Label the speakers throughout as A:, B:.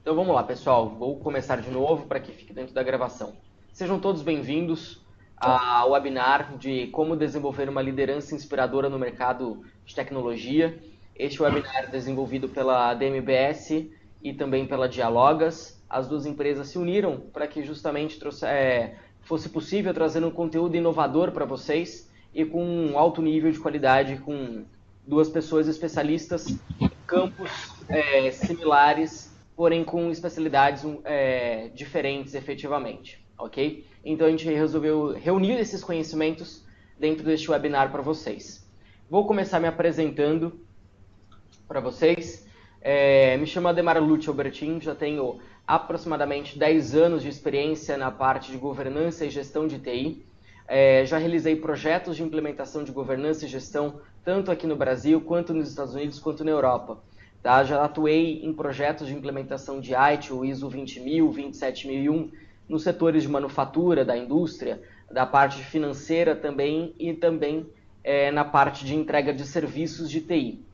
A: Então vamos lá, pessoal. Vou começar de novo para que fique dentro da gravação. Sejam todos bem-vindos ao webinar de como desenvolver uma liderança inspiradora no mercado de tecnologia. Este webinar é desenvolvido pela DMBS e também pela Dialogas. As duas empresas se uniram para que justamente fosse possível trazer um conteúdo inovador para vocês e com um alto nível de qualidade, com duas pessoas especialistas em campos similares, porém com especialidades diferentes efetivamente, ok? Então a gente resolveu reunir esses conhecimentos dentro deste webinar para vocês. Vou começar me apresentando para vocês. Me chamo Ademar Lúcio Albertin, já tenho aproximadamente 10 anos de experiência na parte de governança e gestão de TI. Já realizei projetos de implementação de governança e gestão tanto aqui no Brasil, quanto nos Estados Unidos, quanto na Europa. Tá? Já atuei em projetos de implementação de ITIL, ISO 20000, 27001, nos setores de manufatura, da indústria, da parte financeira também e também na parte de entrega de serviços de TI.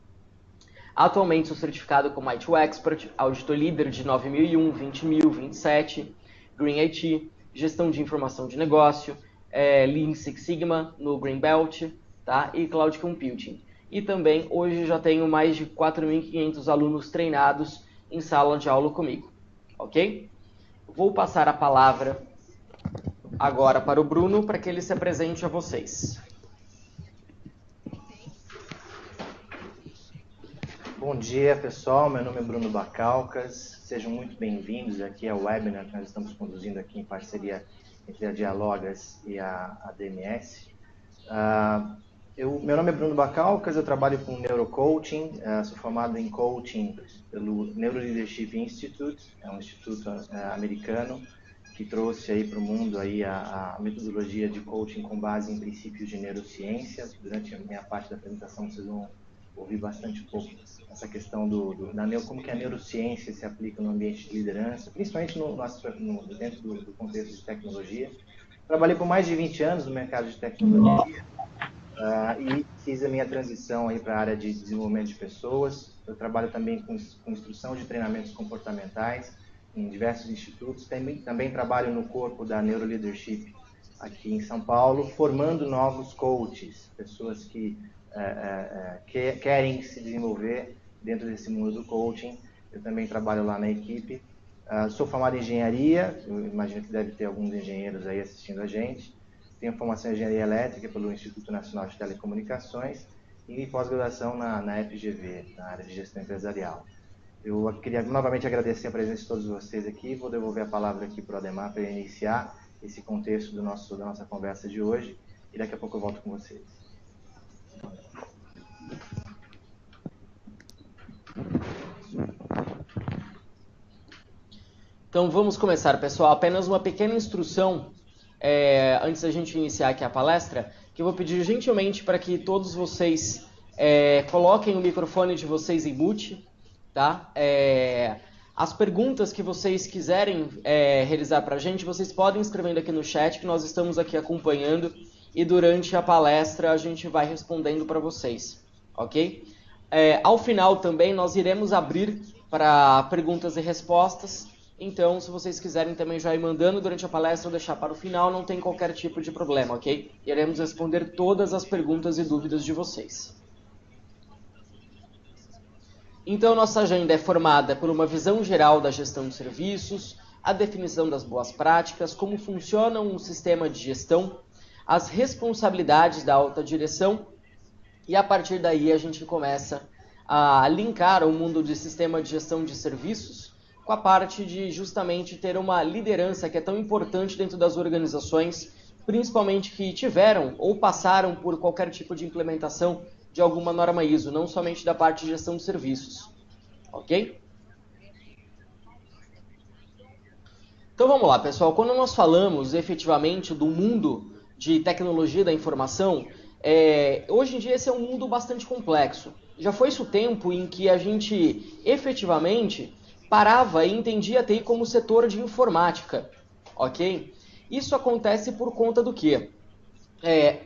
A: Atualmente sou certificado como ITIL Expert, auditor líder de 9001, 20000, 27, Green IT, gestão de informação de negócio, Lean Six Sigma no Green Belt, tá? E Cloud Computing. E também hoje já tenho mais de 4.500 alunos treinados em sala de aula comigo, ok? Vou passar a palavra agora para o Bruno para que ele se apresente a vocês.
B: Bom dia, pessoal. Meu nome é Bruno Bacalcas. Sejam muito bem-vindos aqui ao webinar que nós estamos conduzindo aqui em parceria entre a Dialogas e a DMS. Meu nome é Bruno Bacalcas, eu trabalho com neurocoaching, sou formado em coaching pelo Neuro Leadership Institute, é um instituto americano que trouxe aí para o mundo aí a metodologia de coaching com base em princípios de neurociência. Durante a minha parte da apresentação vocês vão ouvir bastante um pouco essa questão como que a neurociência se aplica no ambiente de liderança, principalmente dentro do contexto de tecnologia. Trabalhei por mais de 20 anos no mercado de tecnologia e fiz a minha transição aí para a área de desenvolvimento de pessoas. Eu trabalho também com instrução de treinamentos comportamentais em diversos institutos. Também trabalho no corpo da Neuroleadership aqui em São Paulo, formando novos coaches, pessoas que querem se desenvolver dentro desse mundo do coaching. Eu também trabalho lá na equipe. Sou formado em engenharia, eu imagino que deve ter alguns engenheiros aí assistindo a gente. Tenho formação em engenharia elétrica pelo Instituto Nacional de Telecomunicações e pós-graduação na FGV, na área de gestão empresarial. Eu queria novamente agradecer a presença de todos vocês aqui. Vou devolver a palavra aqui para o Ademar para iniciar esse contexto da nossa conversa de hoje e daqui a pouco eu volto com vocês.
A: Então vamos começar, pessoal. Apenas uma pequena instrução antes da gente iniciar aqui a palestra, que eu vou pedir gentilmente para que todos vocês coloquem o microfone de vocês em mute, tá? As perguntas que vocês quiserem realizar para a gente, vocês podem escrevendo aqui no chat, que nós estamos aqui acompanhando, e durante a palestra a gente vai respondendo para vocês, ok? Ao final também nós iremos abrir para perguntas e respostas. Então, se vocês quiserem também já ir mandando durante a palestra ou deixar para o final, não tem qualquer tipo de problema, ok? Iremos responder todas as perguntas e dúvidas de vocês. Então, nossa agenda é formada por uma visão geral da gestão de serviços, a definição das boas práticas, como funciona um sistema de gestão, as responsabilidades da alta direção, e a partir daí a gente começa a linkar o mundo de sistema de gestão de serviços com a parte de justamente ter uma liderança que é tão importante dentro das organizações, principalmente que tiveram ou passaram por qualquer tipo de implementação de alguma norma ISO, não somente da parte de gestão de serviços, ok? Então vamos lá, pessoal. Quando nós falamos efetivamente do mundo de tecnologia da informação, hoje em dia esse é um mundo bastante complexo. Já foi-se o tempo em que a gente efetivamente parava e entendia a TI como setor de informática, ok? Isso acontece por conta do quê?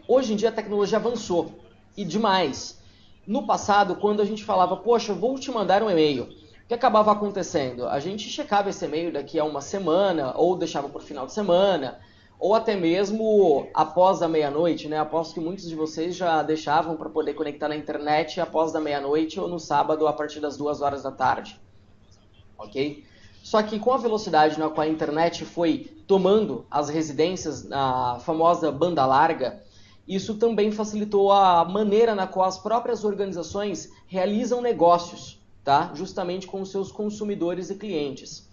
A: Hoje em dia a tecnologia avançou, e demais. No passado, quando a gente falava, poxa, vou te mandar um e-mail, O que acabava acontecendo? A gente checava esse e-mail daqui a uma semana, ou deixava por final de semana, ou até mesmo após a meia-noite, né? Aposto que muitos de vocês já deixavam para poder conectar na internet após da meia-noite ou no sábado a partir das 2 horas da tarde. Ok? Só que com a velocidade na qual a internet foi tomando as residências na famosa banda larga, isso também facilitou a maneira na qual as próprias organizações realizam negócios, tá? Justamente com os seus consumidores e clientes.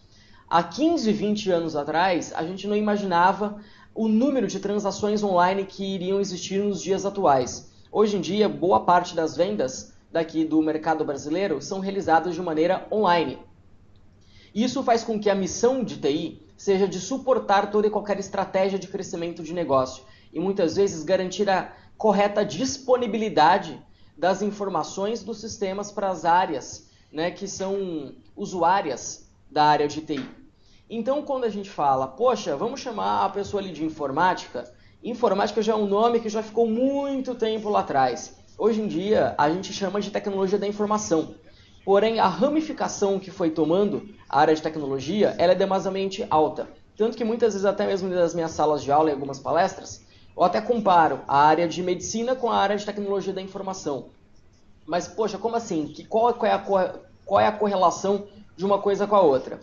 A: Há 15, 20 anos atrás, a gente não imaginava o número de transações online que iriam existir nos dias atuais. Hoje em dia, boa parte das vendas daqui do mercado brasileiro são realizadas de maneira online. Isso faz com que a missão de TI seja de suportar toda e qualquer estratégia de crescimento de negócio e muitas vezes garantir a correta disponibilidade das informações dos sistemas para as áreas, né, que são usuárias da área de TI. Então, quando a gente fala, poxa, vamos chamar a pessoa ali de informática, informática já é um nome que já ficou muito tempo lá atrás. Hoje em dia, a gente chama de tecnologia da informação. Porém, a ramificação que foi tomando a área de tecnologia, ela é demasiadamente alta. Tanto que muitas vezes, até mesmo nas minhas salas de aula e algumas palestras, eu até comparo a área de medicina com a área de tecnologia da informação. Mas, poxa, como assim? Qual é a correlação de uma coisa com a outra?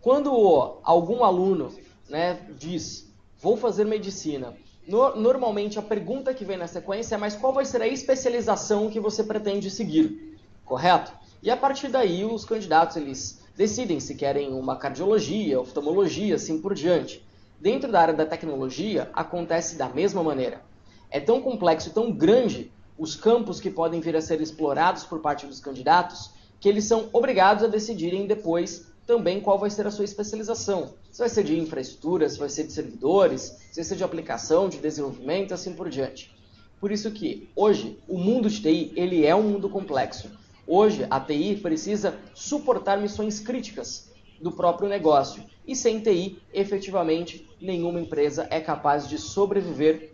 A: Quando algum aluno, né, diz, vou fazer medicina, normalmente a pergunta que vem na sequência é, mas qual vai ser a especialização que você pretende seguir? Correto? E a partir daí os candidatos eles decidem se querem uma cardiologia, oftalmologia, assim por diante. Dentro da área da tecnologia acontece da mesma maneira. É tão complexo e tão grande os campos que podem vir a ser explorados por parte dos candidatos que eles são obrigados a decidirem depois também qual vai ser a sua especialização. Se vai ser de infraestrutura, se vai ser de servidores, se vai ser de aplicação, de desenvolvimento, assim por diante. Por isso que hoje o mundo de TI ele é um mundo complexo. Hoje a TI precisa suportar missões críticas do próprio negócio. E sem TI, efetivamente, nenhuma empresa é capaz de sobreviver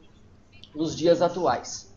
A: nos dias atuais.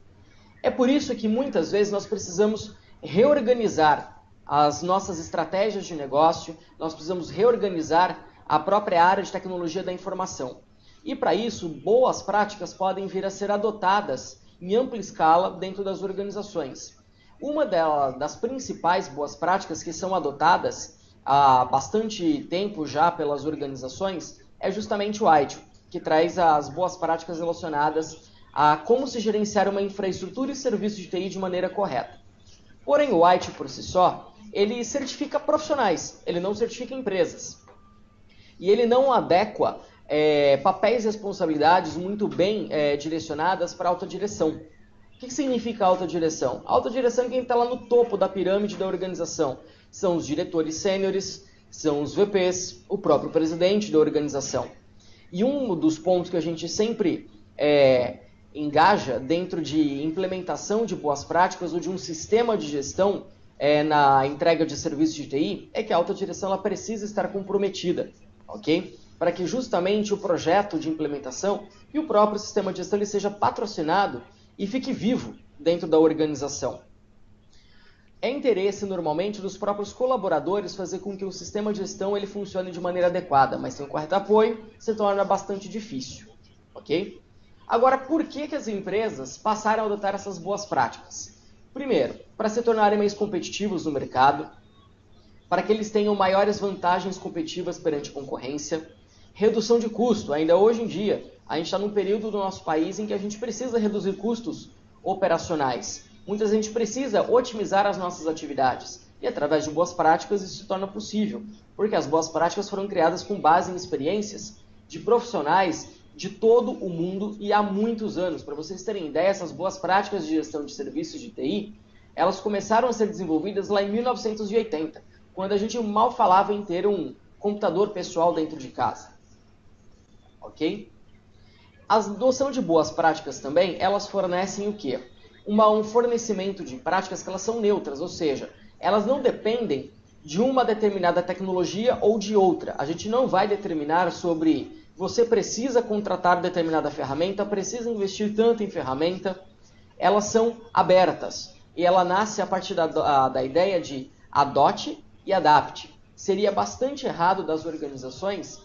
A: É por isso que muitas vezes nós precisamos reorganizar as nossas estratégias de negócio, nós precisamos reorganizar a própria área de tecnologia da informação. E para isso, boas práticas podem vir a ser adotadas em ampla escala dentro das organizações. Uma das principais boas práticas que são adotadas há bastante tempo já pelas organizações é justamente o ITIL, que traz as boas práticas relacionadas a como se gerenciar uma infraestrutura e serviço de TI de maneira correta. Porém, o ITIL por si só, ele certifica profissionais, ele não certifica empresas. E ele não adequa papéis e responsabilidades muito bem direcionadas para a alta direção. O que significa alta direção? Alta direção é quem está lá no topo da pirâmide da organização. São os diretores sêniores, são os VPs, o próprio presidente da organização. E um dos pontos que a gente sempre engaja dentro de implementação de boas práticas ou de um sistema de gestão na entrega de serviços de TI é que a alta direção ela precisa estar comprometida, ok? Para que justamente o projeto de implementação e o próprio sistema de gestão ele seja patrocinado e fique vivo dentro da organização. É interesse normalmente dos próprios colaboradores fazer com que o sistema de gestão ele funcione de maneira adequada, mas sem o correto apoio se torna bastante difícil, ok? Agora, por que as empresas passaram a adotar essas boas práticas? Primeiro, para se tornarem mais competitivos no mercado, para que eles tenham maiores vantagens competitivas perante a concorrência, redução de custo. Ainda hoje em dia, a gente está num período do nosso país em que a gente precisa reduzir custos operacionais. Muita gente precisa otimizar as nossas atividades. E através de boas práticas isso se torna possível, porque as boas práticas foram criadas com base em experiências de profissionais de todo o mundo e há muitos anos. Para vocês terem ideia, essas boas práticas de gestão de serviços de TI, elas começaram a ser desenvolvidas lá em 1980, quando a gente mal falava em ter um computador pessoal dentro de casa. Ok? A noção de boas práticas também, elas fornecem o quê? Um fornecimento de práticas que elas são neutras, ou seja, elas não dependem de uma determinada tecnologia ou de outra. A gente não vai determinar sobre você precisa contratar determinada ferramenta, precisa investir tanto em ferramenta. Elas são abertas e ela nasce a partir da ideia de adote e adapte. Seria bastante errado das organizações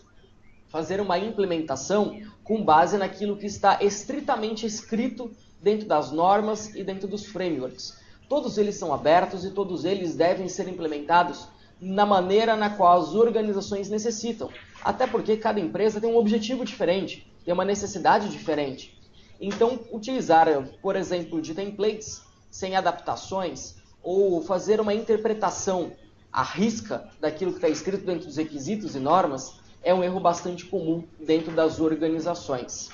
A: fazer uma implementação com base naquilo que está estritamente escrito dentro das normas e dentro dos frameworks. Todos eles são abertos e todos eles devem ser implementados na maneira na qual as organizações necessitam. Até porque cada empresa tem um objetivo diferente, tem uma necessidade diferente. Então, utilizar, por exemplo, de templates sem adaptações ou fazer uma interpretação à risca daquilo que está escrito dentro dos requisitos e normas é um erro bastante comum dentro das organizações.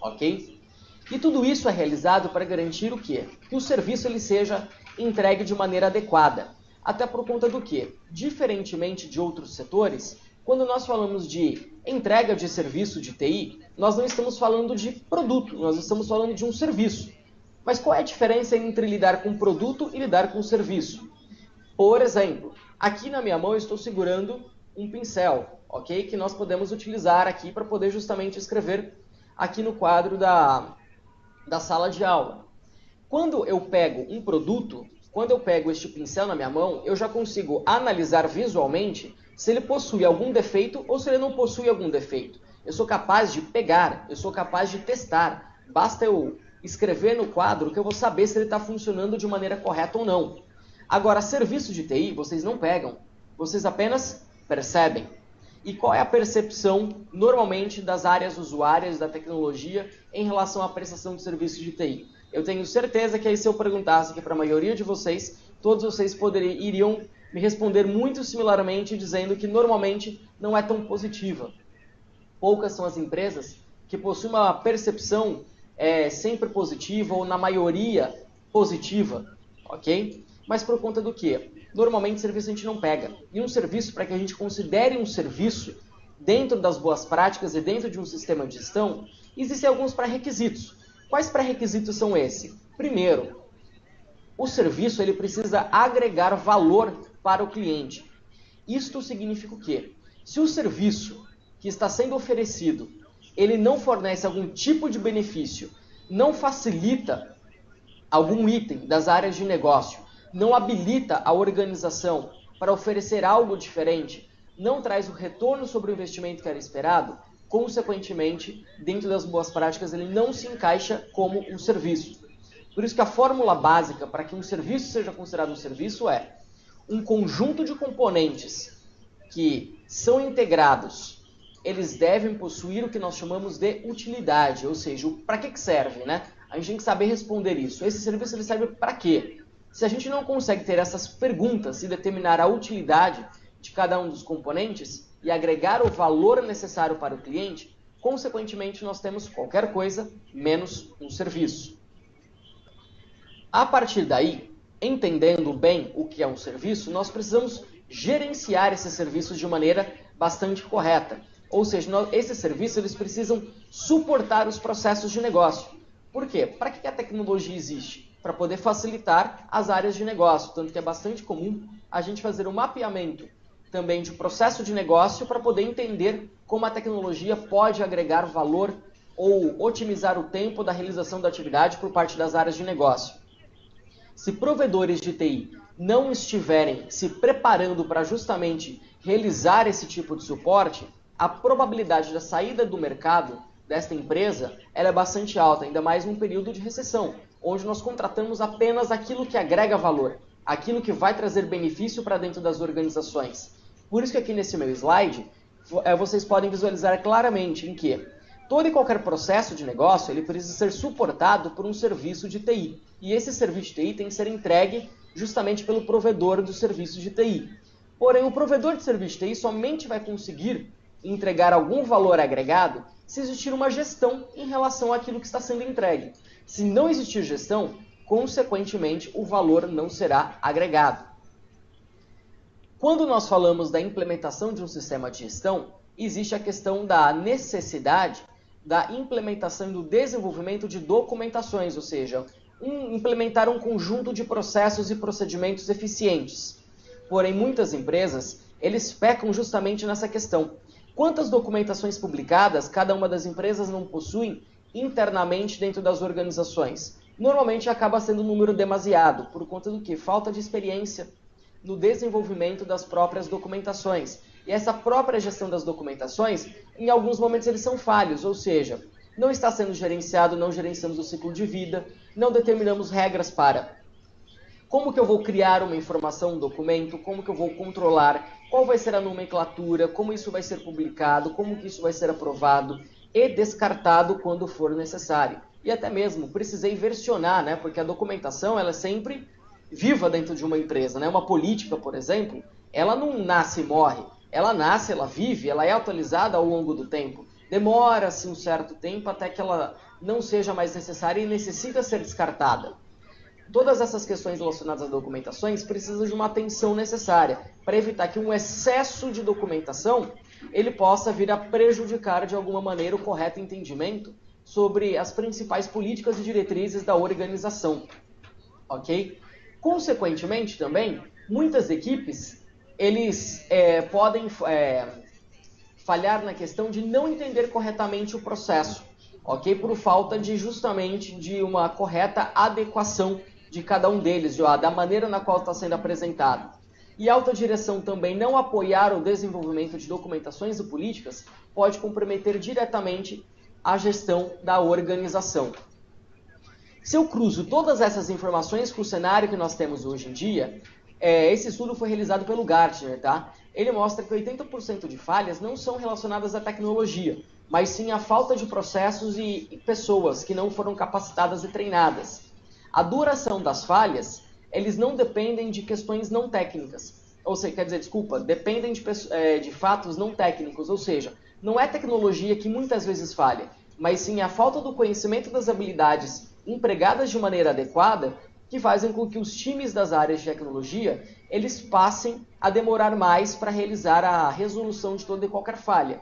A: Ok? E tudo isso é realizado para garantir o quê? Que o serviço ele seja entregue de maneira adequada. Até por conta do quê? Diferentemente de outros setores, quando nós falamos de entrega de serviço de TI, nós não estamos falando de produto, nós estamos falando de um serviço. Mas qual é a diferença entre lidar com produto e lidar com serviço? Por exemplo, aqui na minha mão eu estou segurando um pincel, ok? Que nós podemos utilizar aqui para poder justamente escrever aqui no quadro da sala de aula. Quando eu pego um produto, quando eu pego este pincel na minha mão, eu já consigo analisar visualmente se ele possui algum defeito ou se ele não possui algum defeito. Eu sou capaz de pegar, eu sou capaz de testar. Basta eu escrever no quadro que eu vou saber se ele está funcionando de maneira correta ou não. Agora, serviço de TI, vocês não pegam, vocês apenas percebem. E qual é a percepção, normalmente, das áreas usuárias da tecnologia em relação à prestação de serviço de TI? Eu tenho certeza que aí se eu perguntasse aqui para a maioria de vocês, todos vocês iriam me responder muito similarmente, dizendo que normalmente não é tão positiva. Poucas são as empresas que possuem uma percepção sempre positiva ou na maioria positiva, ok? Mas por conta do quê? Normalmente serviço a gente não pega. E um serviço, para que a gente considere um serviço dentro das boas práticas e dentro de um sistema de gestão, existem alguns pré-requisitos. Quais pré-requisitos são esses? Primeiro, o serviço ele precisa agregar valor para o cliente. Isto significa o quê? Se o serviço que está sendo oferecido, ele não fornece algum tipo de benefício, não facilita algum item das áreas de negócio, não habilita a organização para oferecer algo diferente, não traz o retorno sobre o investimento que era esperado, consequentemente, dentro das boas práticas, ele não se encaixa como um serviço. Por isso que a fórmula básica para que um serviço seja considerado um serviço é um conjunto de componentes que são integrados, eles devem possuir o que nós chamamos de utilidade, ou seja, para que serve, né? A gente tem que saber responder isso. Esse serviço ele serve para quê? Se a gente não consegue ter essas perguntas e determinar a utilidade de cada um dos componentes e agregar o valor necessário para o cliente, consequentemente nós temos qualquer coisa menos um serviço. A partir daí, entendendo bem o que é um serviço, nós precisamos gerenciar esses serviços de maneira bastante correta. Ou seja, esses serviços eles precisam suportar os processos de negócio. Por quê? Para que a tecnologia existe? Para poder facilitar as áreas de negócio. Tanto que é bastante comum a gente fazer um mapeamento também de processo de negócio para poder entender como a tecnologia pode agregar valor ou otimizar o tempo da realização da atividade por parte das áreas de negócio. Se provedores de TI não estiverem se preparando para justamente realizar esse tipo de suporte, a probabilidade da saída do mercado desta empresa ela é bastante alta, ainda mais num período de recessão, onde nós contratamos apenas aquilo que agrega valor, aquilo que vai trazer benefício para dentro das organizações. Por isso que aqui nesse meu slide, vocês podem visualizar claramente em que todo e qualquer processo de negócio ele precisa ser suportado por um serviço de TI. E esse serviço de TI tem que ser entregue justamente pelo provedor do serviço de TI. Porém, o provedor de serviço de TI somente vai conseguir entregar algum valor agregado se existir uma gestão em relação àquilo que está sendo entregue. Se não existir gestão, consequentemente, o valor não será agregado. Quando nós falamos da implementação de um sistema de gestão, existe a questão da necessidade da implementação e do desenvolvimento de documentações, ou seja, implementar um conjunto de processos e procedimentos eficientes. Porém, muitas empresas, eles pecam justamente nessa questão. Quantas documentações publicadas cada uma das empresas não possuem internamente dentro das organizações? Normalmente acaba sendo um número demasiado, por conta do que? Falta de experiência, no desenvolvimento das próprias documentações. E essa própria gestão das documentações, em alguns momentos eles são falhos, ou seja, não está sendo gerenciado, não gerenciamos o ciclo de vida, não determinamos regras para como que eu vou criar uma informação, um documento, como que eu vou controlar, qual vai ser a nomenclatura, como isso vai ser publicado, como que isso vai ser aprovado e descartado quando for necessário. E até mesmo precisei versionar, né? Porque a documentação ela é sempre viva dentro de uma empresa, né? Uma política, por exemplo, ela não nasce e morre. Ela nasce, ela vive, ela é atualizada ao longo do tempo. Demora-se um certo tempo até que ela não seja mais necessária e necessita ser descartada. Todas essas questões relacionadas às documentações precisam de uma atenção necessária para evitar que um excesso de documentação ele possa vir a prejudicar de alguma maneira o correto entendimento sobre as principais políticas e diretrizes da organização. Ok? Consequentemente também, muitas equipes eles podem falhar na questão de não entender corretamente o processo, ok? Por falta de justamente de uma correta adequação de cada um deles, da maneira na qual está sendo apresentado. E a alta direção também não apoiar o desenvolvimento de documentações e políticas pode comprometer diretamente a gestão da organização. Se eu cruzo todas essas informações com o cenário que nós temos hoje em dia, esse estudo foi realizado pelo Gartner, tá? Ele mostra que 80% de falhas não são relacionadas à tecnologia, mas sim à falta de processos e pessoas que não foram capacitadas e treinadas. A duração das falhas, eles não dependem de questões não técnicas, ou seja, dependem de fatos não técnicos, ou seja, não é tecnologia que muitas vezes falha, mas sim a falta do conhecimento das habilidades empregadas de maneira adequada que fazem com que os times das áreas de tecnologia eles passem a demorar mais para realizar a resolução de toda e qualquer falha.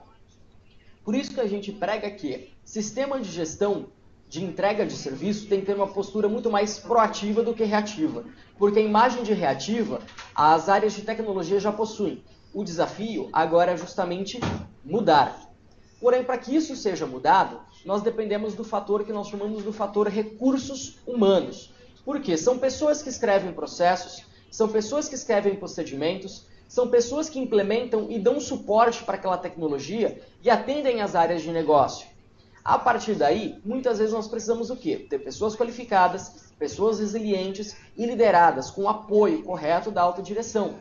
A: Por isso que a gente prega que sistema de gestão de entrega de serviço tem que ter uma postura muito mais proativa do que reativa, porque a imagem de reativa as áreas de tecnologia já possuem. O desafio agora é justamente mudar. Porém, para que isso seja mudado, nós dependemos do fator que nós chamamos do fator recursos humanos. Porque são pessoas que escrevem processos, são pessoas que escrevem procedimentos, são pessoas que implementam e dão suporte para aquela tecnologia e atendem às áreas de negócio. A partir daí, muitas vezes nós precisamos o quê? Ter pessoas qualificadas, pessoas resilientes e lideradas com o apoio correto da alta direção,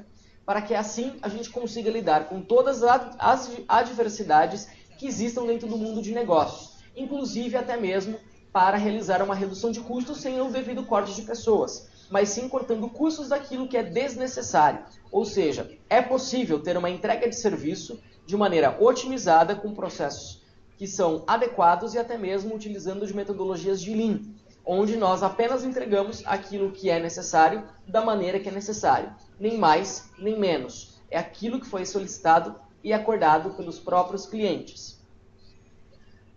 A: para que assim a gente consiga lidar com todas as adversidades que existam dentro do mundo de negócios, inclusive até mesmo para realizar uma redução de custos sem o devido corte de pessoas, mas sim cortando custos daquilo que é desnecessário. Ou seja, é possível ter uma entrega de serviço de maneira otimizada com processos que são adequados e até mesmo utilizando de metodologias de Lean, onde nós apenas entregamos aquilo que é necessário da maneira que é necessário, nem mais nem menos. É aquilo que foi solicitado e acordado pelos próprios clientes.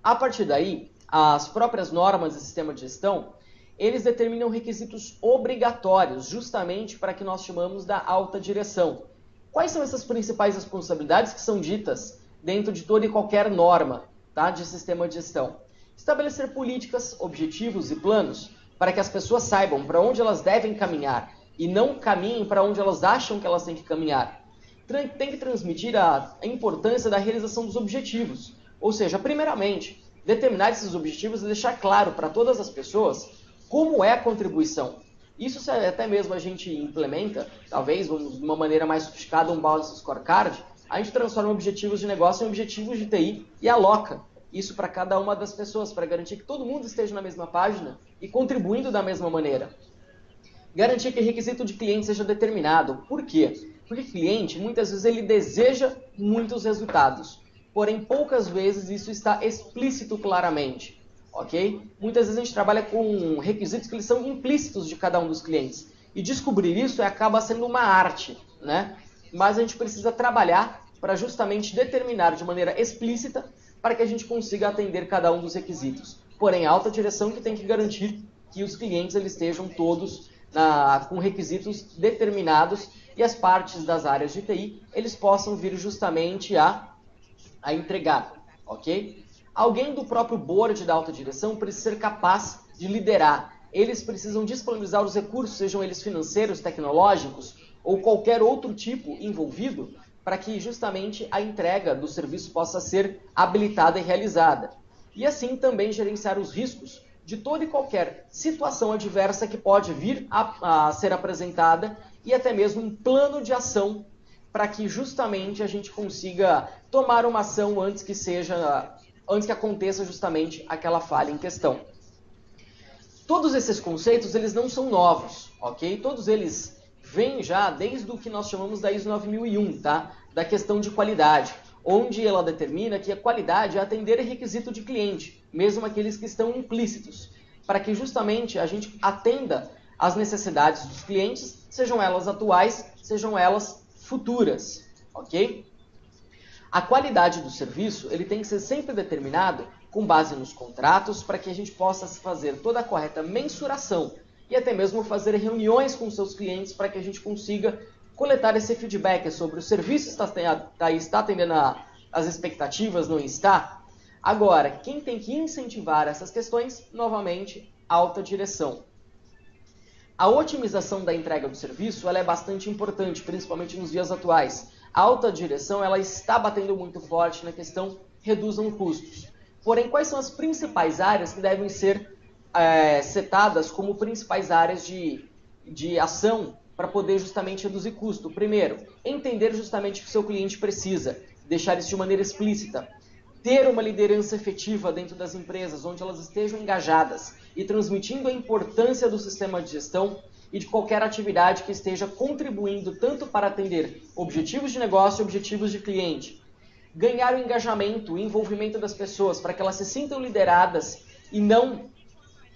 A: A partir daí, as próprias normas do sistema de gestão, eles determinam requisitos obrigatórios, justamente para que nós chamamos da alta direção. Quais são essas principais responsabilidades que são ditas dentro de toda e qualquer norma, tá, de sistema de gestão? Estabelecer políticas, objetivos e planos para que as pessoas saibam para onde elas devem caminhar e não caminhem para onde elas acham que elas têm que caminhar. Tem que transmitir a importância da realização dos objetivos, ou seja, primeiramente, determinar esses objetivos e deixar claro para todas as pessoas como é a contribuição. Isso até mesmo a gente implementa, talvez de uma maneira mais sofisticada, um balance scorecard, a gente transforma objetivos de negócio em objetivos de TI e aloca isso para cada uma das pessoas, para garantir que todo mundo esteja na mesma página e contribuindo da mesma maneira. Garantir que o requisito de cliente seja determinado. Por quê? Porque o cliente, muitas vezes, ele deseja muitos resultados, porém, poucas vezes isso está explícito claramente, ok? Muitas vezes a gente trabalha com requisitos que eles são implícitos de cada um dos clientes, e descobrir isso acaba sendo uma arte, né? Mas a gente precisa trabalhar para justamente determinar de maneira explícita para que a gente consiga atender cada um dos requisitos. Porém, a alta direção que tem que garantir que os clientes eles estejam todos com requisitos determinados e as partes das áreas de TI eles possam vir justamente a entregar, ok? Alguém do próprio board da alta direção precisa ser capaz de liderar. Eles precisam disponibilizar os recursos, sejam eles financeiros, tecnológicos ou qualquer outro tipo envolvido para que justamente a entrega do serviço possa ser habilitada e realizada. E assim também gerenciar os riscos de toda e qualquer situação adversa que pode vir a ser apresentada e até mesmo um plano de ação para que justamente a gente consiga tomar uma ação antes que aconteça justamente aquela falha em questão. Todos esses conceitos, eles não são novos, ok? Todos eles vêm já desde o que nós chamamos da ISO 9001, tá? Da questão de qualidade, onde ela determina que a qualidade é atender requisito de cliente, mesmo aqueles que estão implícitos, para que justamente a gente atenda às necessidades dos clientes, sejam elas atuais, sejam elas futuras, ok? A qualidade do serviço, ele tem que ser sempre determinado com base nos contratos, para que a gente possa fazer toda a correta mensuração e até mesmo fazer reuniões com seus clientes para que a gente consiga coletar esse feedback sobre o serviço está atendendo às expectativas, não está. Agora, quem tem que incentivar essas questões, novamente, a alta direção. A otimização da entrega do serviço ela é bastante importante, principalmente nos dias atuais. A alta direção ela está batendo muito forte na questão reduzam custos. Porém, quais são as principais áreas que devem ser setadas como principais áreas de ação para poder justamente reduzir custo? Primeiro, entender justamente o que o seu cliente precisa, deixar isso de maneira explícita. Ter uma liderança efetiva dentro das empresas, onde elas estejam engajadas e transmitindo a importância do sistema de gestão e de qualquer atividade que esteja contribuindo tanto para atender objetivos de negócio e objetivos de cliente. Ganhar o engajamento e envolvimento das pessoas para que elas se sintam lideradas e não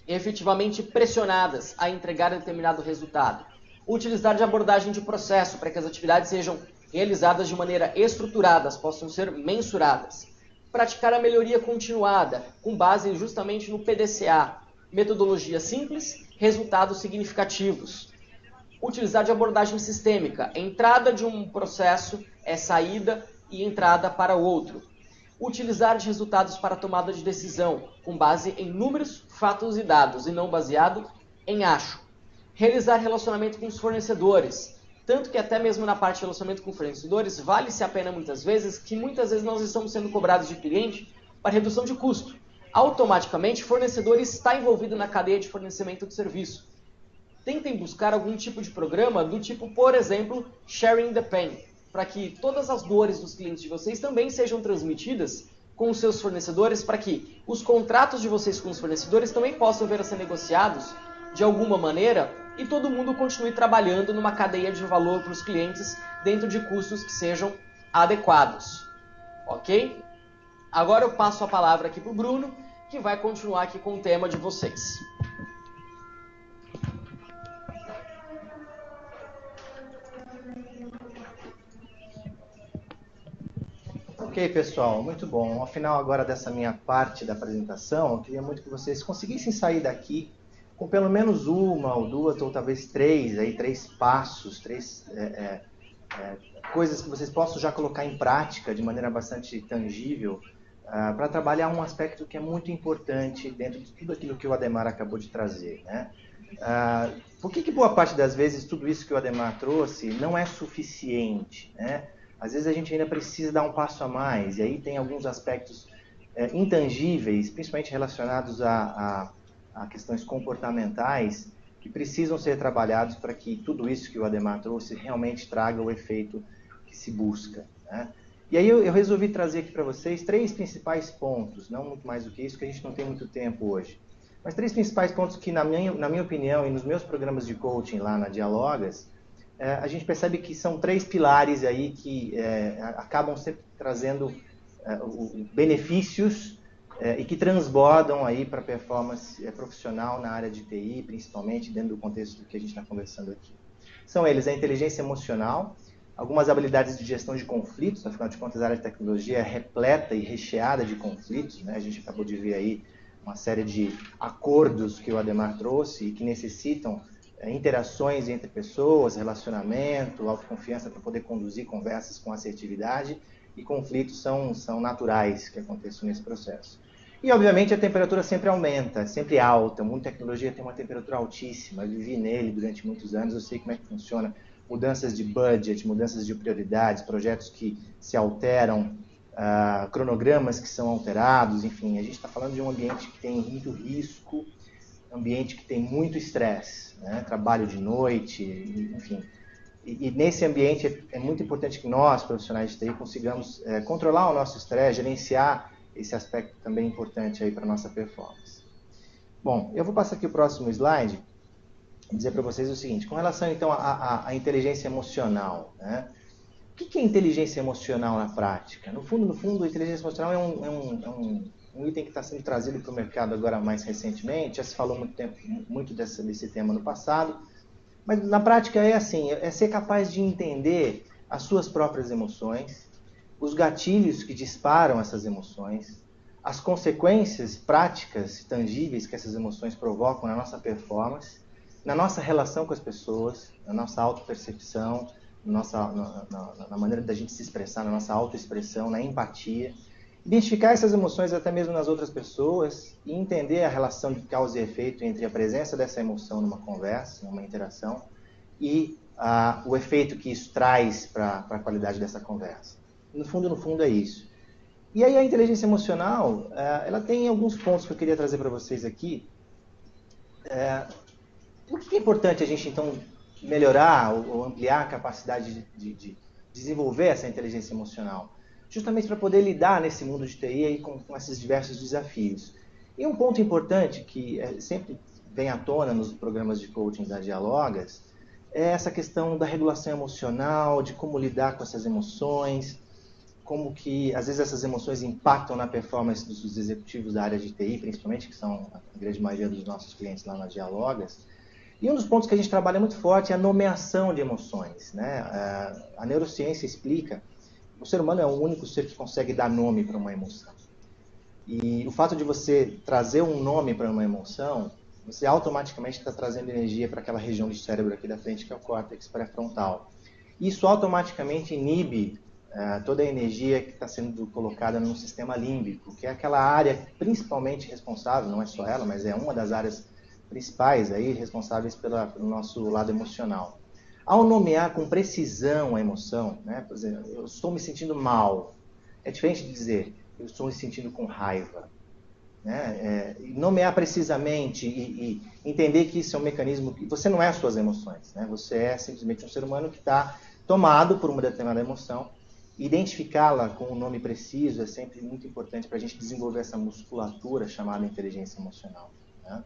A: efetivamente pressionadas a entregar determinado resultado. Utilizar de abordagem de processo para que as atividades sejam realizadas de maneira estruturada, possam ser mensuradas. Praticar a melhoria continuada, com base justamente no PDCA, metodologia simples, resultados significativos. Utilizar de abordagem sistêmica, entrada de um processo é saída e entrada para outro. Utilizar de resultados para tomada de decisão, com base em números, fatos e dados, e não baseado em acho. Realizar relacionamento com os fornecedores, tanto que até mesmo na parte de relacionamento com fornecedores, vale-se a pena muitas vezes nós estamos sendo cobrados de cliente para redução de custo. Automaticamente, o fornecedor está envolvido na cadeia de fornecimento de serviço. Tentem buscar algum tipo de programa do tipo, por exemplo, Sharing the Pain, para que todas as dores dos clientes de vocês também sejam transmitidas com os seus fornecedores, para que os contratos de vocês com os fornecedores também possam vir a ser negociados de alguma maneira e todo mundo continue trabalhando numa cadeia de valor para os clientes dentro de custos que sejam adequados. Ok? Agora eu passo a palavra aqui para o Bruno, que vai continuar aqui com o tema de vocês.
B: Ok, pessoal, muito bom. Ao final agora dessa minha parte da apresentação, eu queria muito que vocês conseguissem sair daqui com pelo menos uma ou duas ou talvez três passos, coisas que vocês possam já colocar em prática de maneira bastante tangível para trabalhar um aspecto que é muito importante dentro de tudo aquilo que o Adhemar acabou de trazer, né? Por que boa parte das vezes tudo isso que o Adhemar trouxe não é suficiente, né? Às vezes a gente ainda precisa dar um passo a mais, e aí tem alguns aspectos intangíveis, principalmente relacionados a questões comportamentais, que precisam ser trabalhados para que tudo isso que o Adhemar trouxe realmente traga o efeito que se busca, né? E aí eu resolvi trazer aqui para vocês 3 principais pontos, não muito mais do que isso, porque a gente não tem muito tempo hoje, mas 3 principais pontos que, na minha opinião, e nos meus programas de coaching lá na Dialogas, a gente percebe que são 3 pilares aí que acabam sempre trazendo benefícios e que transbordam aí para a performance profissional na área de TI, principalmente dentro do contexto que a gente está conversando aqui. São eles a inteligência emocional, algumas habilidades de gestão de conflitos, afinal de contas a área de tecnologia é repleta e recheada de conflitos, né? A gente acabou de ver aí uma série de acordos que o Adhemar trouxe e que necessitam interações entre pessoas, relacionamento, autoconfiança para poder conduzir conversas com assertividade, e conflitos são naturais que aconteçam nesse processo. E, obviamente, a temperatura sempre aumenta, sempre alta. O mundo de tecnologia tem uma temperatura altíssima. Eu vivi nele durante muitos anos, eu sei como é que funciona mudanças de budget, mudanças de prioridades, projetos que se alteram, cronogramas que são alterados, enfim, a gente está falando de um ambiente que tem muito risco, ambiente que tem muito estresse, né? Trabalho de noite, enfim. E nesse ambiente é muito importante que nós, profissionais de TI, consigamos controlar o nosso estresse, gerenciar esse aspecto também importante aí para a nossa performance. Bom, eu vou passar aqui o próximo slide e dizer para vocês o seguinte, com relação então à inteligência emocional, né? O que é inteligência emocional na prática? No fundo, a inteligência emocional é um item que está sendo trazido para o mercado agora mais recentemente, já se falou muito desse tema no passado, mas na prática é assim, é ser capaz de entender as suas próprias emoções, os gatilhos que disparam essas emoções, as consequências práticas, tangíveis que essas emoções provocam na nossa performance, na nossa relação com as pessoas, na nossa autopercepção, na maneira da gente se expressar, na nossa autoexpressão, na empatia. Identificar essas emoções até mesmo nas outras pessoas e entender a relação de causa e efeito entre a presença dessa emoção numa conversa, numa interação, e o efeito que isso traz para a qualidade dessa conversa. No fundo é isso. E aí a inteligência emocional, ela tem alguns pontos que eu queria trazer para vocês aqui. Por que é importante a gente, então, melhorar ou ampliar a capacidade de desenvolver essa inteligência emocional? Justamente para poder lidar nesse mundo de TI aí com esses diversos desafios. E um ponto importante que sempre vem à tona nos programas de coaching da Dialogas é essa questão da regulação emocional, de como lidar com essas emoções, como que às vezes essas emoções impactam na performance dos executivos da área de TI, principalmente, que são a grande maioria dos nossos clientes lá na Dialogas. E um dos pontos que a gente trabalha muito forte é a nomeação de emoções, né? A neurociência explica que o ser humano é o único ser que consegue dar nome para uma emoção. E o fato de você trazer um nome para uma emoção, você automaticamente está trazendo energia para aquela região do cérebro aqui da frente, que é o córtex pré-frontal. Isso automaticamente inibe toda a energia que está sendo colocada no sistema límbico, que é aquela área principalmente responsável, não é só ela, mas é uma das áreas principais aí, responsáveis pelo nosso lado emocional. Ao nomear com precisão a emoção, né, por exemplo, eu estou me sentindo mal, é diferente de dizer eu estou me sentindo com raiva. Né? Nomear precisamente e entender que isso é um mecanismo que você não é as suas emoções, né? Você é simplesmente um ser humano que está tomado por uma determinada emoção. Identificá-la com um nome preciso é sempre muito importante para a gente desenvolver essa musculatura chamada inteligência emocional. Né?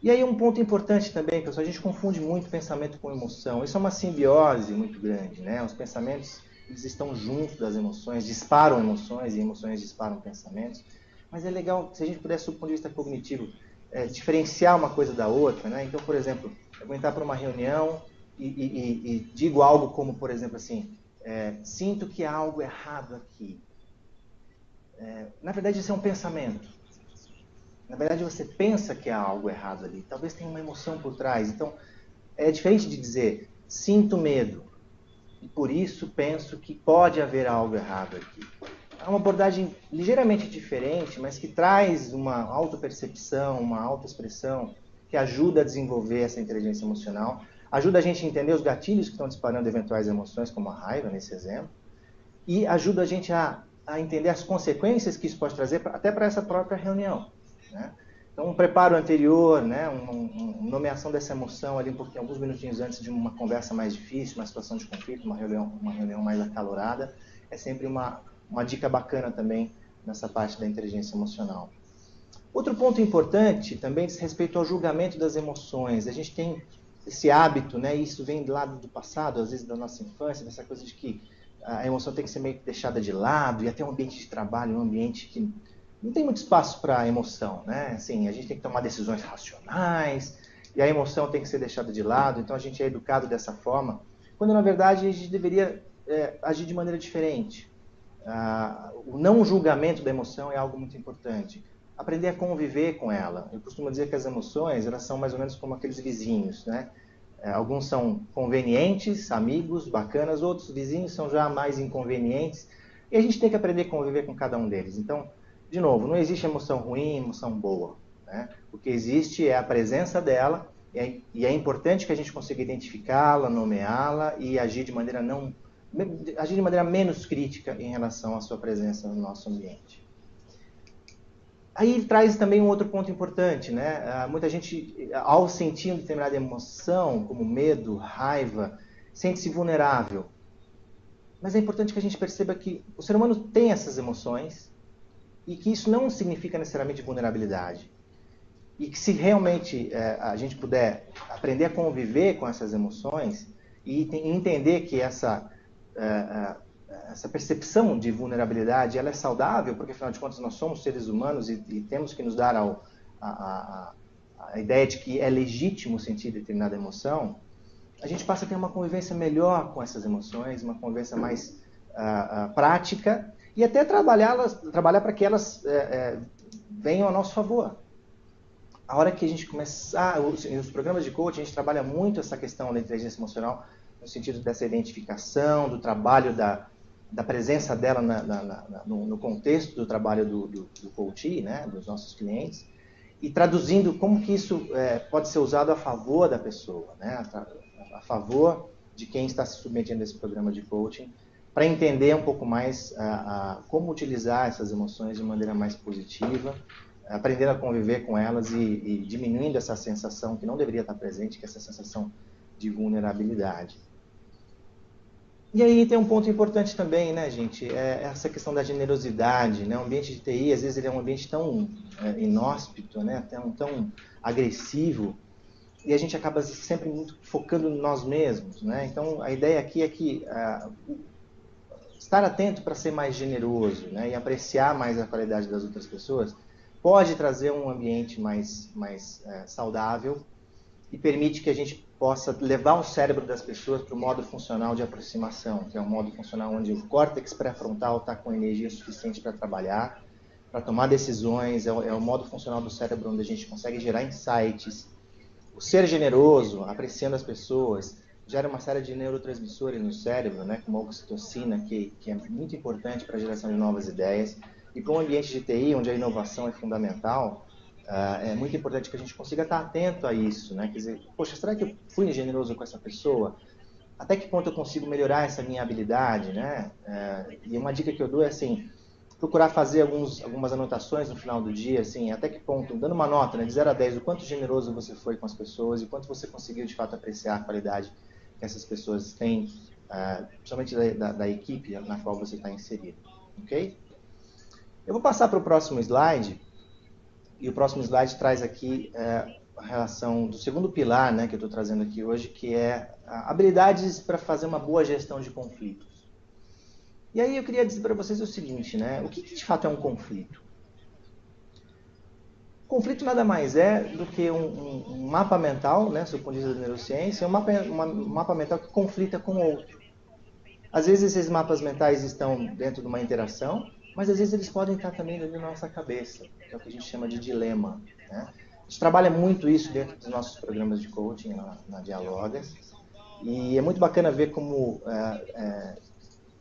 B: E aí um ponto importante também, pessoal, a gente confunde muito pensamento com emoção. Isso é uma simbiose muito grande, né? Os pensamentos, eles estão juntos das emoções, disparam emoções e emoções disparam pensamentos. Mas é legal, se a gente pudesse, do ponto de vista cognitivo, diferenciar uma coisa da outra, né? Então, por exemplo, eu vou entrar para uma reunião e digo algo como, por exemplo, assim, sinto que há algo errado aqui. Na verdade, isso é um pensamento. Na verdade, você pensa que há algo errado ali. Talvez tenha uma emoção por trás. Então, é diferente de dizer, sinto medo. E por isso penso que pode haver algo errado aqui. É uma abordagem ligeiramente diferente, mas que traz uma autopercepção, uma autoexpressão, que ajuda a desenvolver essa inteligência emocional. Ajuda a gente a entender os gatilhos que estão disparando eventuais emoções, como a raiva, nesse exemplo. E ajuda a gente a entender as consequências que isso pode trazer até para essa própria reunião. Né? Então, um preparo anterior, né, uma nomeação dessa emoção ali alguns minutinhos antes de uma conversa mais difícil, uma situação de conflito, uma reunião mais acalorada, é sempre uma dica bacana também nessa parte da inteligência emocional. Outro ponto importante também diz respeito ao julgamento das emoções. A gente tem esse hábito, né, isso vem do lado do passado, às vezes da nossa infância, dessa coisa de que a emoção tem que ser meio que deixada de lado, e até um ambiente de trabalho, um ambiente que não tem muito espaço para emoção, né? Assim, a gente tem que tomar decisões racionais, e a emoção tem que ser deixada de lado, então a gente é educado dessa forma, quando na verdade a gente deveria agir de maneira diferente. O não julgamento da emoção é algo muito importante. Aprender a conviver com ela. Eu costumo dizer que as emoções, elas são mais ou menos como aqueles vizinhos, né? Alguns são convenientes, amigos, bacanas, outros vizinhos são já mais inconvenientes, e a gente tem que aprender a conviver com cada um deles. Então, de novo, não existe emoção ruim, emoção boa. Né? O que existe é a presença dela E é importante que a gente consiga identificá-la, nomeá-la e agir de maneira menos crítica em relação à sua presença no nosso ambiente. Aí traz também um outro ponto importante, né? Muita gente, ao sentir uma determinada emoção, como medo, raiva, sente-se vulnerável. Mas é importante que a gente perceba que o ser humano tem essas emoções e que isso não significa necessariamente vulnerabilidade. E que se realmente a gente puder aprender a conviver com essas emoções e entender que essa percepção de vulnerabilidade ela é saudável, porque afinal de contas nós somos seres humanos e temos que nos dar a ideia de que é legítimo sentir determinada emoção, a gente passa a ter uma convivência melhor com essas emoções, uma convivência mais prática e até trabalhar para que elas venham a nosso favor. A hora que a gente começar, nos programas de coaching, a gente trabalha muito essa questão da inteligência emocional, no sentido dessa identificação, do trabalho da presença dela no contexto do trabalho do coachee, né, dos nossos clientes, e traduzindo como que isso pode ser usado a favor da pessoa, né, a favor de quem está se submetendo a esse programa de coaching, para entender um pouco mais como utilizar essas emoções de maneira mais positiva, aprendendo a conviver com elas e diminuindo essa sensação que não deveria estar presente, que é essa sensação de vulnerabilidade. E aí tem um ponto importante também, né, gente? É essa questão da generosidade, né? O ambiente de TI, às vezes, ele é um ambiente tão inóspito, né? Tão agressivo, e a gente acaba sempre muito focando em nós mesmos, né? Então, a ideia aqui é que estar atento para ser mais generoso, né? E apreciar mais a qualidade das outras pessoas pode trazer um ambiente mais saudável e permite que a gente possa levar o cérebro das pessoas para o modo funcional de aproximação, que é um modo funcional onde o córtex pré-frontal está com energia suficiente para trabalhar, para tomar decisões, é o modo funcional do cérebro onde a gente consegue gerar insights. O ser generoso, apreciando as pessoas, gera uma série de neurotransmissores no cérebro, né, como a oxitocina, que é muito importante para a geração de novas ideias. E para um ambiente de TI, onde a inovação é fundamental, é muito importante que a gente consiga estar atento a isso, né? Quer dizer, poxa, será que eu fui generoso com essa pessoa? Até que ponto eu consigo melhorar essa minha habilidade, né? E uma dica que eu dou é assim, procurar fazer algumas anotações no final do dia, assim, até que ponto, dando uma nota, né, de 0 a 10, o quanto generoso você foi com as pessoas e o quanto você conseguiu de fato apreciar a qualidade que essas pessoas têm, principalmente da equipe na qual você está inserido, ok? Eu vou passar para o próximo slide, e o próximo slide traz aqui a relação do segundo pilar, né, que eu estou trazendo aqui hoje, que é habilidades para fazer uma boa gestão de conflitos. E aí eu queria dizer para vocês o seguinte, né, o que de fato é um conflito? Conflito nada mais é do que um mapa mental, né, sob o ponto de vista da neurociência, um mapa mental que conflita com o outro. Às vezes esses mapas mentais estão dentro de uma interação, mas às vezes eles podem estar também dentro da nossa cabeça, que é o que a gente chama de dilema, né? A gente trabalha muito isso dentro dos nossos programas de coaching na Dialogas, e é muito bacana ver como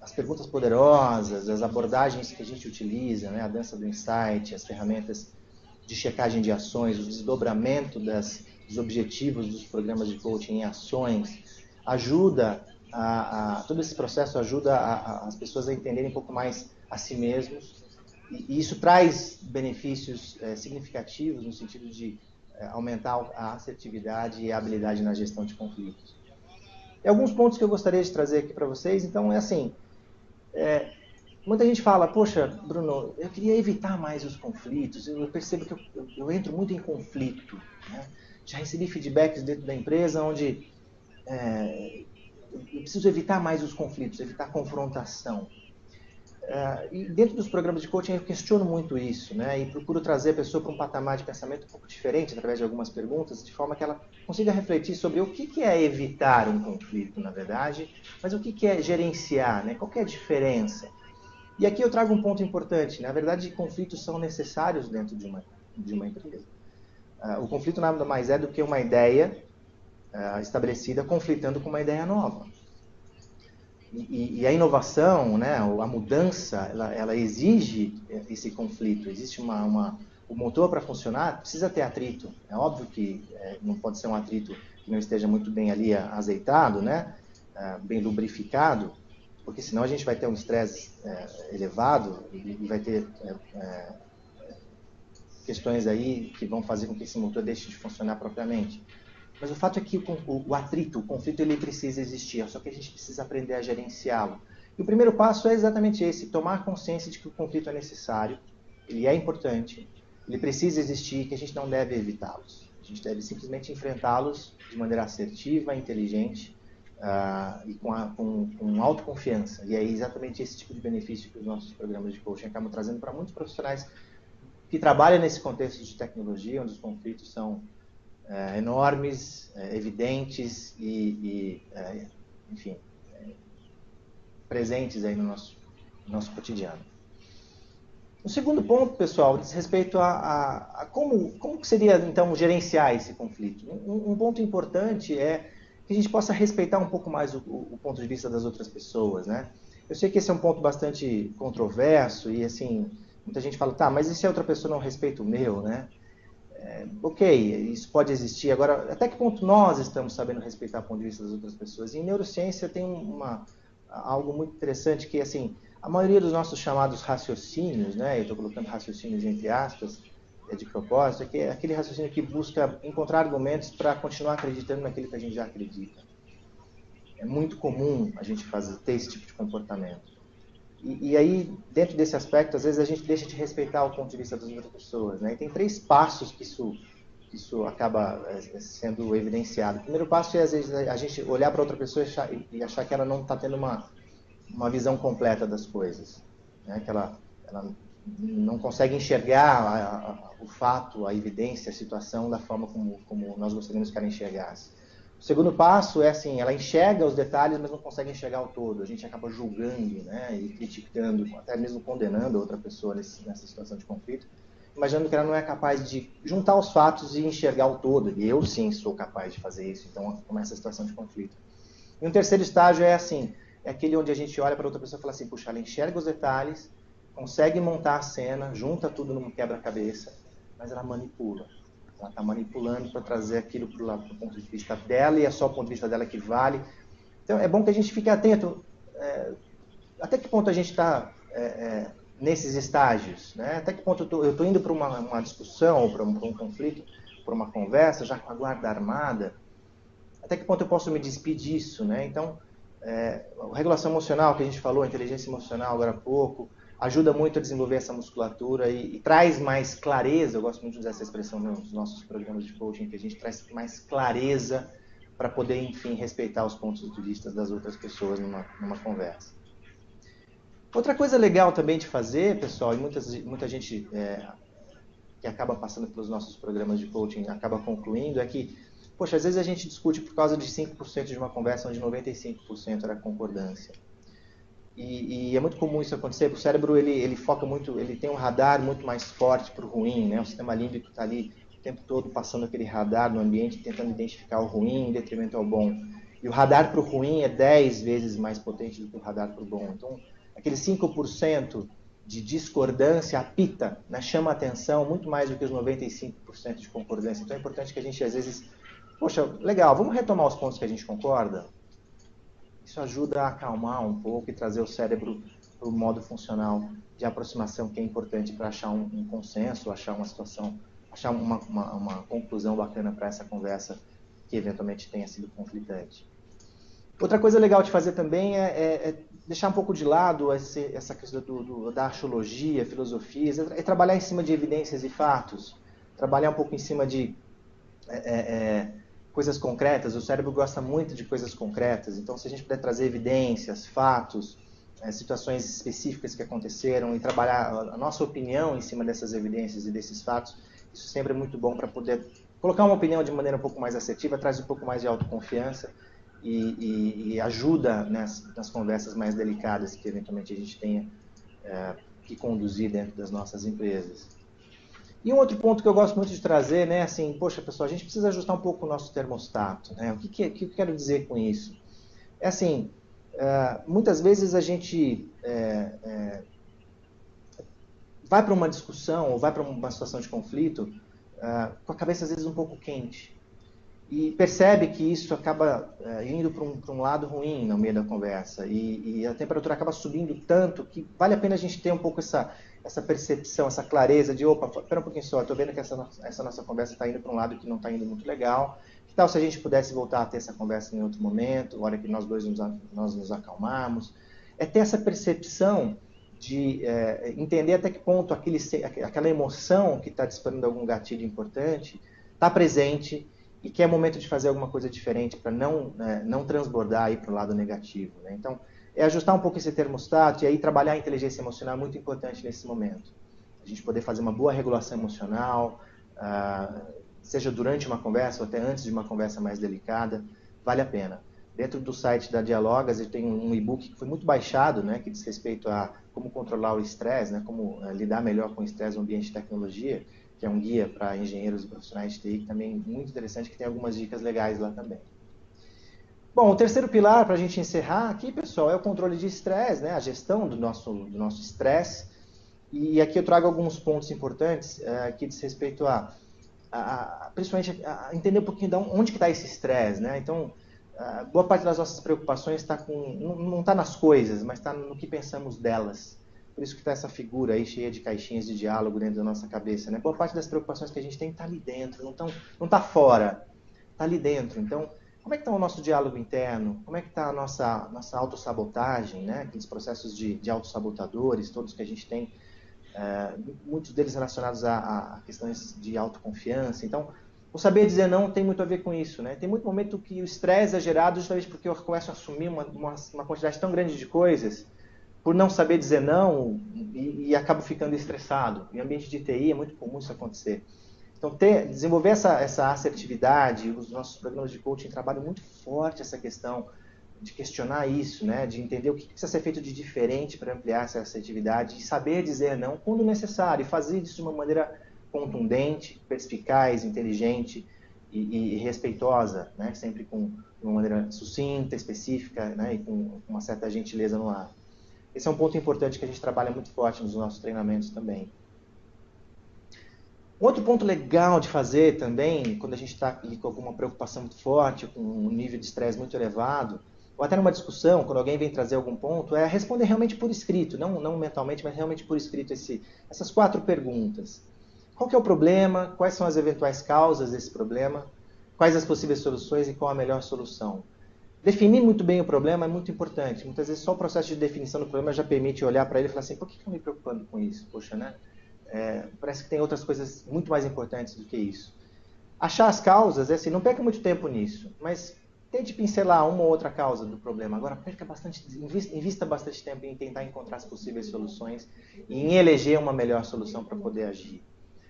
B: as perguntas poderosas, as abordagens que a gente utiliza, né? A dança do insight, as ferramentas de checagem de ações, o desdobramento dos objetivos dos programas de coaching em ações, ajuda todo esse processo ajuda as pessoas a entenderem um pouco mais a si mesmos, e isso traz benefícios significativos no sentido de aumentar a assertividade e a habilidade na gestão de conflitos. E alguns pontos que eu gostaria de trazer aqui para vocês, então é assim, muita gente fala, poxa, Bruno, eu queria evitar mais os conflitos, eu percebo que eu entro muito em conflito, né? Já recebi feedbacks dentro da empresa onde eu preciso evitar mais os conflitos, evitar a confrontação. E dentro dos programas de coaching eu questiono muito isso, né? E procuro trazer a pessoa para um patamar de pensamento um pouco diferente, através de algumas perguntas, de forma que ela consiga refletir sobre o que é evitar um conflito, na verdade, mas o que é gerenciar, né? Qual que é a diferença? E aqui eu trago um ponto importante. Na verdade, conflitos são necessários dentro de uma empresa. O conflito nada mais é do que uma ideia estabelecida conflitando com uma ideia nova. E a inovação, né, a mudança, ela exige esse conflito. Existe o motor, para funcionar, precisa ter atrito. É óbvio que não pode ser um atrito que não esteja muito bem ali azeitado, né? Bem lubrificado, porque senão a gente vai ter um estresse elevado e vai ter questões aí que vão fazer com que esse motor deixe de funcionar propriamente. Mas o fato é que o atrito, o conflito, ele precisa existir, só que a gente precisa aprender a gerenciá-lo. E o primeiro passo é exatamente esse, tomar consciência de que o conflito é necessário, ele é importante, ele precisa existir, que a gente não deve evitá-los. A gente deve simplesmente enfrentá-los de maneira assertiva, inteligente e com autoconfiança. E é exatamente esse tipo de benefício que os nossos programas de coaching acabam trazendo para muitos profissionais que trabalham nesse contexto de tecnologia, onde os conflitos são enormes, evidentes enfim, presentes aí no nosso cotidiano. O segundo ponto, pessoal, diz respeito a como seria, então, gerenciar esse conflito. Um ponto importante é que a gente possa respeitar um pouco mais o ponto de vista das outras pessoas, né? Eu sei que esse é um ponto bastante controverso e, assim, muita gente fala, tá, mas e se a outra pessoa não respeita o meu, né? Ok, isso pode existir. Agora, até que ponto nós estamos sabendo respeitar o ponto de vista das outras pessoas? E em neurociência tem algo muito interessante que, assim, a maioria dos nossos chamados raciocínios, né, eu estou colocando raciocínios entre aspas, de propósito, é aquele raciocínio que busca encontrar argumentos para continuar acreditando naquilo que a gente já acredita. É muito comum a gente ter esse tipo de comportamento. E aí, dentro desse aspecto, às vezes a gente deixa de respeitar o ponto de vista das outras pessoas, né? E tem 3 passos que isso acaba sendo evidenciado. O primeiro passo é, às vezes, a gente olhar para outra pessoa e achar que ela não está tendo uma visão completa das coisas, né? Que ela não consegue enxergar o fato, a evidência, a situação da forma como nós gostaríamos que ela enxergasse. O segundo passo é assim, ela enxerga os detalhes, mas não consegue enxergar o todo. A gente acaba julgando, né, e criticando, até mesmo condenando a outra pessoa nessa situação de conflito, imaginando que ela não é capaz de juntar os fatos e enxergar o todo. E eu sim sou capaz de fazer isso, então começa a situação de conflito. E um terceiro estágio é assim, é aquele onde a gente olha para outra pessoa e fala assim, puxa, ela enxerga os detalhes, consegue montar a cena, junta tudo num quebra-cabeça, mas ela manipula. Ela está manipulando para trazer aquilo para o ponto de vista dela e é só o ponto de vista dela que vale. Então é bom que a gente fique atento até que ponto a gente está nesses estágios, né? Até que ponto eu estou indo para uma discussão, ou para um conflito, para uma conversa, já com a guarda armada, até que ponto eu posso me despir disso, né? Então, a regulação emocional que a gente falou, a inteligência emocional agora há pouco, ajuda muito a desenvolver essa musculatura e traz mais clareza, eu gosto muito de usar essa expressão nos nossos programas de coaching, que a gente traz mais clareza para poder, enfim, respeitar os pontos de vista das outras pessoas numa conversa. Outra coisa legal também de fazer, pessoal, e muita gente que acaba passando pelos nossos programas de coaching acaba concluindo, é que, poxa, às vezes a gente discute por causa de 5% de uma conversa onde 95% era concordância. E é muito comum isso acontecer. O cérebro ele foca muito, ele tem um radar muito mais forte para o ruim, né? O sistema límbico está ali o tempo todo passando aquele radar no ambiente, tentando identificar o ruim em detrimento ao bom. E o radar para o ruim é 10 vezes mais potente do que o radar para o bom. Então, aquele 5% de discordância apita, né? Chama a atenção muito mais do que os 95% de concordância. Então é importante que a gente, às vezes, poxa, legal, vamos retomar os pontos que a gente concorda? Isso ajuda a acalmar um pouco e trazer o cérebro para o modo funcional de aproximação que é importante para achar um consenso, achar uma situação, achar uma conclusão bacana para essa conversa que eventualmente tenha sido conflitante. Outra coisa legal de fazer também é deixar um pouco de lado essa questão da axiologia, filosofias, é trabalhar em cima de evidências e fatos, trabalhar um pouco em cima de coisas concretas. O cérebro gosta muito de coisas concretas, então se a gente puder trazer evidências, fatos, situações específicas que aconteceram e trabalhar a nossa opinião em cima dessas evidências e desses fatos, isso sempre é muito bom para poder colocar uma opinião de maneira um pouco mais assertiva, traz um pouco mais de autoconfiança e ajuda nas conversas mais delicadas que eventualmente a gente tenha que conduzir dentro das nossas empresas. E um outro ponto que eu gosto muito de trazer, né, assim, poxa, pessoal, a gente precisa ajustar um pouco o nosso termostato, né? O que eu quero dizer com isso? É assim, muitas vezes a gente vai para uma discussão ou vai para uma situação de conflito com a cabeça às vezes um pouco quente. E percebe que isso acaba indo para um lado ruim no meio da conversa. E a temperatura acaba subindo tanto que vale a pena a gente ter um pouco essa percepção, essa clareza de, opa, espera um pouquinho só, estou vendo que essa nossa conversa está indo para um lado que não está indo muito legal. Que tal se a gente pudesse voltar a ter essa conversa em outro momento, na hora que nós dois nós nos acalmarmos? É ter essa percepção de entender até que ponto aquela emoção que está disparando algum gatilho importante está presente e que é momento de fazer alguma coisa diferente para não transbordar para o lado negativo. Né? Então, é ajustar um pouco esse termostato e aí trabalhar a inteligência emocional é muito importante nesse momento. A gente poder fazer uma boa regulação emocional, seja durante uma conversa ou até antes de uma conversa mais delicada, vale a pena. Dentro do site da Dialogas, eu tenho um e-book que foi muito baixado, né, que diz respeito a como controlar o estresse, né, como lidar melhor com o estresse no ambiente de tecnologia, que é um guia para engenheiros e profissionais de TI, que também é muito interessante, que tem algumas dicas legais lá também. Bom, o terceiro pilar para a gente encerrar aqui, pessoal, é o controle de estresse, né, a gestão do nosso estresse. E aqui eu trago alguns pontos importantes que diz respeito principalmente a entender um pouquinho de onde que está esse estresse, né? Então, boa parte das nossas preocupações não está nas coisas, mas está no que pensamos delas. Por isso que está essa figura aí cheia de caixinhas de diálogo dentro da nossa cabeça, né? Boa parte das preocupações que a gente tem está ali dentro, não está fora, está ali dentro. Então, como é que está o nosso diálogo interno? Como é que está a nossa autossabotagem, né? Aqueles processos de autossabotadores, todos que a gente tem, muitos deles relacionados a questões de autoconfiança. Então, o saber dizer não tem muito a ver com isso, né? Tem muito momento que o estresse é gerado justamente porque eu começo a assumir uma quantidade tão grande de coisas por não saber dizer não e acabo ficando estressado. Em ambiente de TI é muito comum isso acontecer. Então, desenvolver essa assertividade, os nossos programas de coaching trabalham muito forte essa questão de questionar isso, né? De entender o que precisa ser feito de diferente para ampliar essa assertividade e saber dizer não quando necessário e fazer isso de uma maneira contundente, perspicaz, inteligente e respeitosa, né? Sempre com uma maneira sucinta, específica, né? E com uma certa gentileza no ar. Esse é um ponto importante que a gente trabalha muito forte nos nossos treinamentos também. Outro ponto legal de fazer também, quando a gente está com alguma preocupação muito forte, com um nível de estresse muito elevado, ou até numa discussão, quando alguém vem trazer algum ponto, é responder realmente por escrito, não mentalmente, mas realmente por escrito essas 4 perguntas. Qual que é o problema? Quais são as eventuais causas desse problema? Quais as possíveis soluções e qual a melhor solução? Definir muito bem o problema é muito importante. Muitas vezes só o processo de definição do problema já permite olhar para ele e falar assim, por que eu estou me preocupando com isso? Poxa, né? Parece que tem outras coisas muito mais importantes do que isso. Achar as causas, assim, não perca muito tempo nisso, mas tente pincelar uma ou outra causa do problema. Agora, invista bastante tempo em tentar encontrar as possíveis soluções e em eleger uma melhor solução para poder agir.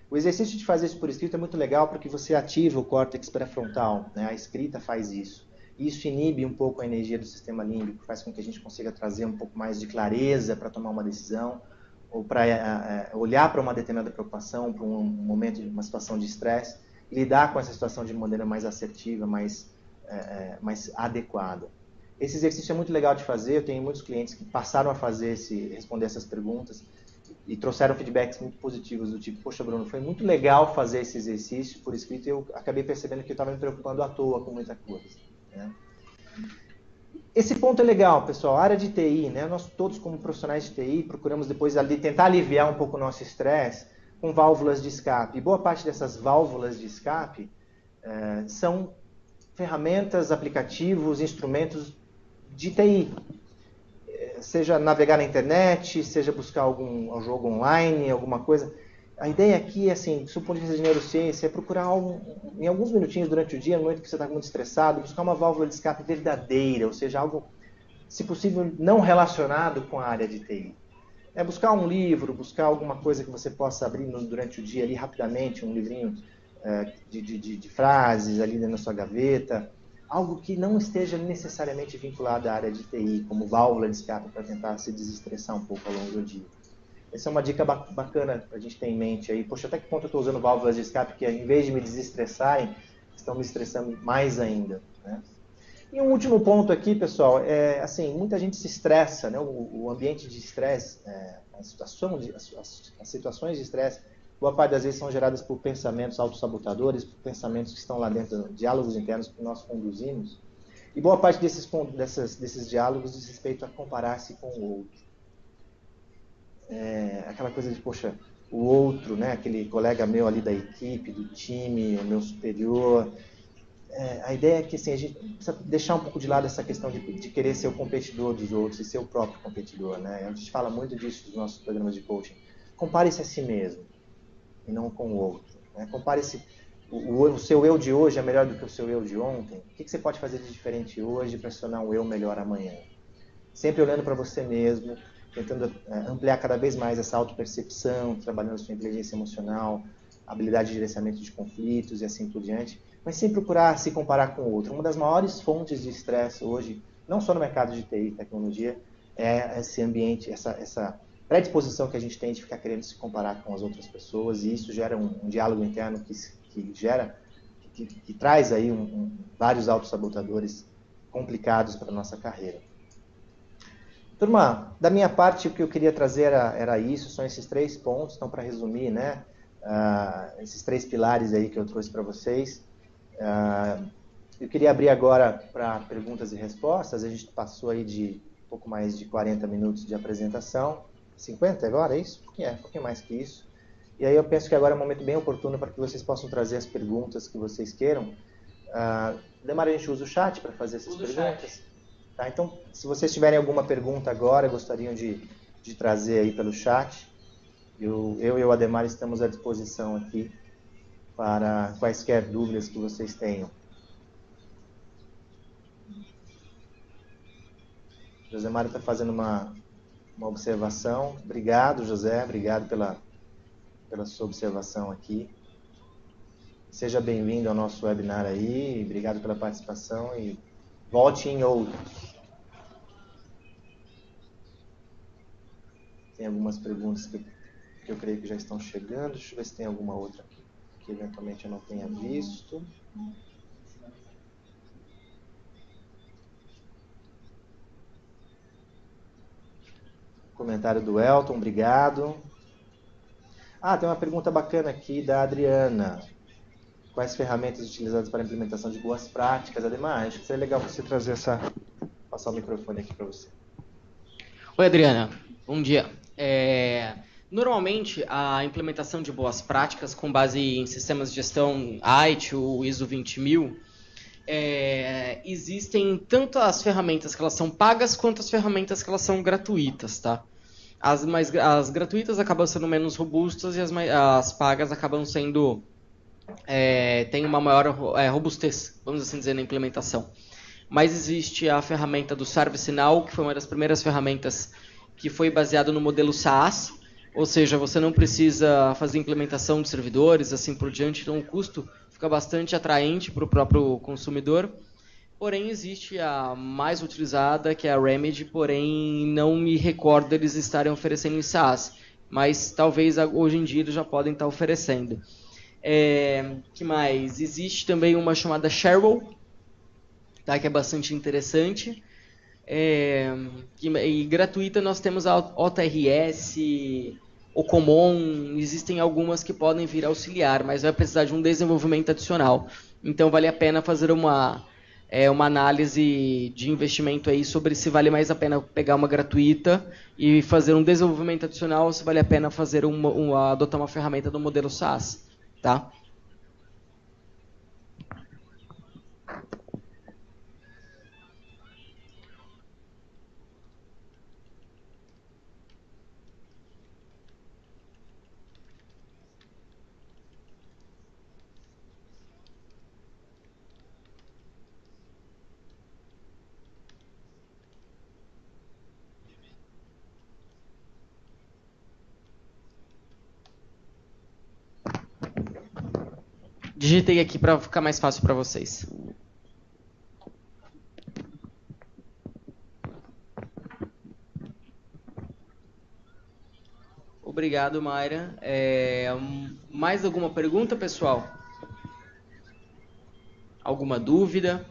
B: O exercício de fazer isso por escrito é muito legal porque você ativa o córtex pré-frontal, né? A escrita faz isso. E isso inibe um pouco a energia do sistema límbico, faz com que a gente consiga trazer um pouco mais de clareza para tomar uma decisão ou para olhar para uma determinada preocupação, para um momento, uma situação de estresse e lidar com essa situação de maneira mais assertiva, mais adequada. Esse exercício é muito legal de fazer, eu tenho muitos clientes que passaram a responder essas perguntas e trouxeram feedbacks muito positivos do tipo, poxa Bruno, foi muito legal fazer esse exercício por escrito e eu acabei percebendo que eu estava me preocupando à toa com muita coisa. Né? Esse ponto é legal, pessoal, a área de TI, né? Nós todos como profissionais de TI procuramos depois tentar aliviar um pouco o nosso estresse com válvulas de escape. E boa parte dessas válvulas de escape são ferramentas, aplicativos, instrumentos de TI. Seja navegar na internet, seja buscar algum jogo online, alguma coisa. A ideia aqui, assim, do ponto de vista de neurociência, é procurar em alguns minutinhos durante o dia, no momento que você está muito estressado, buscar uma válvula de escape verdadeira, ou seja, algo, se possível, não relacionado com a área de TI. Buscar um livro, buscar alguma coisa que você possa abrir durante o dia ali rapidamente, um livrinho de frases ali na sua gaveta, algo que não esteja necessariamente vinculado à área de TI, como válvula de escape para tentar se desestressar um pouco ao longo do dia. Essa é uma dica bacana para a gente ter em mente aí. Poxa, até que ponto eu estou usando válvulas de escape que, em vez de me desestressarem, estão me estressando mais ainda. Né? E um último ponto aqui, pessoal, assim, muita gente se estressa, né? O ambiente de estresse, as situações de estresse, boa parte das vezes são geradas por pensamentos autossabotadores, por pensamentos que estão lá dentro, diálogos internos que nós conduzimos. E boa parte desses diálogos diz respeito a comparar-se com o outro. Aquela coisa de, poxa, o outro, né? Aquele colega meu ali da equipe, do time, o meu superior. A ideia é que assim, a gente precisa deixar um pouco de lado essa questão de querer ser o competidor dos outros e ser o próprio competidor, né? A gente fala muito disso nos nossos programas de coaching. Compare-se a si mesmo e não com o outro, né? Compare-se, o seu eu de hoje é melhor do que o seu eu de ontem. O que você pode fazer de diferente hoje para se tornar um eu melhor amanhã? Sempre olhando para você mesmo, tentando ampliar cada vez mais essa autopercepção, trabalhando sua inteligência emocional, habilidade de gerenciamento de conflitos e assim por diante, mas sem procurar se comparar com o outro. Uma das maiores fontes de estresse hoje, não só no mercado de TI e tecnologia, é esse ambiente, essa predisposição que a gente tem de ficar querendo se comparar com as outras pessoas, e isso gera um diálogo interno que traz aí vários autossabotadores complicados para a nossa carreira. Turma, da minha parte, o que eu queria trazer era isso, são esses 3 pontos. Então, para resumir, né, esses 3 pilares aí que eu trouxe para vocês. Eu queria abrir agora para perguntas e respostas. A gente passou aí de um pouco mais de 40 minutos de apresentação. 50 agora, é isso? Um pouquinho mais que isso. E aí eu penso que agora é um momento bem oportuno para que vocês possam trazer as perguntas que vocês queiram. Demora, a gente usa o chat para fazer essas perguntas? Tá, então, se vocês tiverem alguma pergunta agora, gostariam de trazer aí pelo chat, eu e o Ademar estamos à disposição aqui para quaisquer dúvidas que vocês tenham. José Mário está fazendo uma observação. Obrigado, José, obrigado pela sua observação aqui. Seja bem-vindo ao nosso webinar aí, obrigado pela participação e volte em outros. Tem algumas perguntas que eu creio que já estão chegando. Deixa eu ver se tem alguma outra aqui que eventualmente eu não tenha visto. Comentário do Elton, obrigado. Tem uma pergunta bacana aqui da Adriana. Quais ferramentas utilizadas para a implementação de boas práticas? Ademar, acho que seria legal você trazer passar o microfone aqui para você.
A: Oi, Adriana. Bom dia. Normalmente, a implementação de boas práticas com base em sistemas de gestão ITIL, ISO 20000, existem tanto as ferramentas que elas são pagas quanto as ferramentas que elas são gratuitas, tá? As gratuitas acabam sendo menos robustas e as pagas acabam sendo... tem uma maior robustez, vamos assim dizer, na implementação. Mas existe a ferramenta do ServiceNow, que foi uma das primeiras ferramentas que foi baseada no modelo SaaS, ou seja, você não precisa fazer implementação de servidores, assim por diante, então o custo fica bastante atraente para o próprio consumidor. Porém, existe a mais utilizada, que é a Remedy, porém não me recordo deles estarem oferecendo em SaaS, mas talvez hoje em dia eles já podem estar oferecendo. Que mais? Existe também uma chamada Sharewell, tá, que é bastante interessante. E gratuita nós temos a OTRS, o Common, existem algumas que podem vir auxiliar, mas vai precisar de um desenvolvimento adicional. Então vale a pena fazer uma análise de investimento aí sobre se vale mais a pena pegar uma gratuita e fazer um desenvolvimento adicional, ou se vale a pena fazer adotar uma ferramenta do modelo SaaS, tá? Digitei aqui para ficar mais fácil para vocês. Obrigado, Mayra. Mais alguma pergunta, pessoal? Alguma dúvida?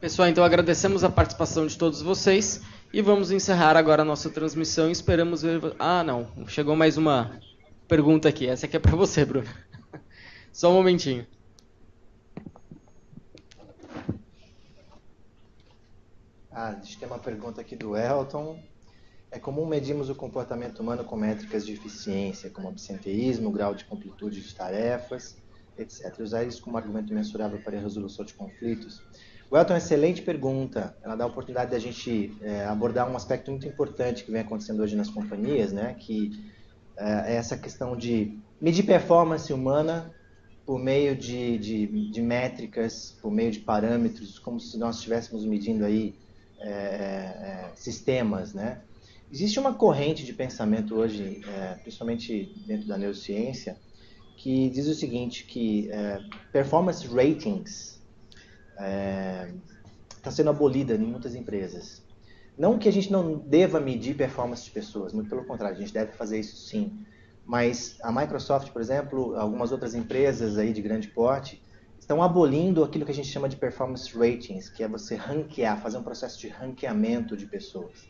A: Pessoal, então agradecemos a participação de todos vocês e vamos encerrar agora a nossa transmissão e esperamos ver... Ah, não, chegou mais uma pergunta aqui. Essa aqui é para você, Bruno. Só um momentinho.
B: A gente tem uma pergunta aqui do Elton. É comum medirmos o comportamento humano com métricas de eficiência, como absenteísmo, grau de completude de tarefas, etc. Usar isso como argumento mensurável para a resolução de conflitos. O Elton, excelente pergunta. Ela dá a oportunidade da gente abordar um aspecto muito importante que vem acontecendo hoje nas companhias, né? Que é essa questão de medir performance humana por meio de métricas, por meio de parâmetros, como se nós estivéssemos medindo aí sistemas, né? Existe uma corrente de pensamento hoje, principalmente dentro da neurociência, que diz o seguinte, que performance ratings está sendo abolida em muitas empresas. Não que a gente não deva medir performance de pessoas, muito pelo contrário, a gente deve fazer isso sim. Mas a Microsoft, por exemplo, algumas outras empresas aí de grande porte, estão abolindo aquilo que a gente chama de performance ratings, que é você ranquear, fazer um processo de ranqueamento de pessoas.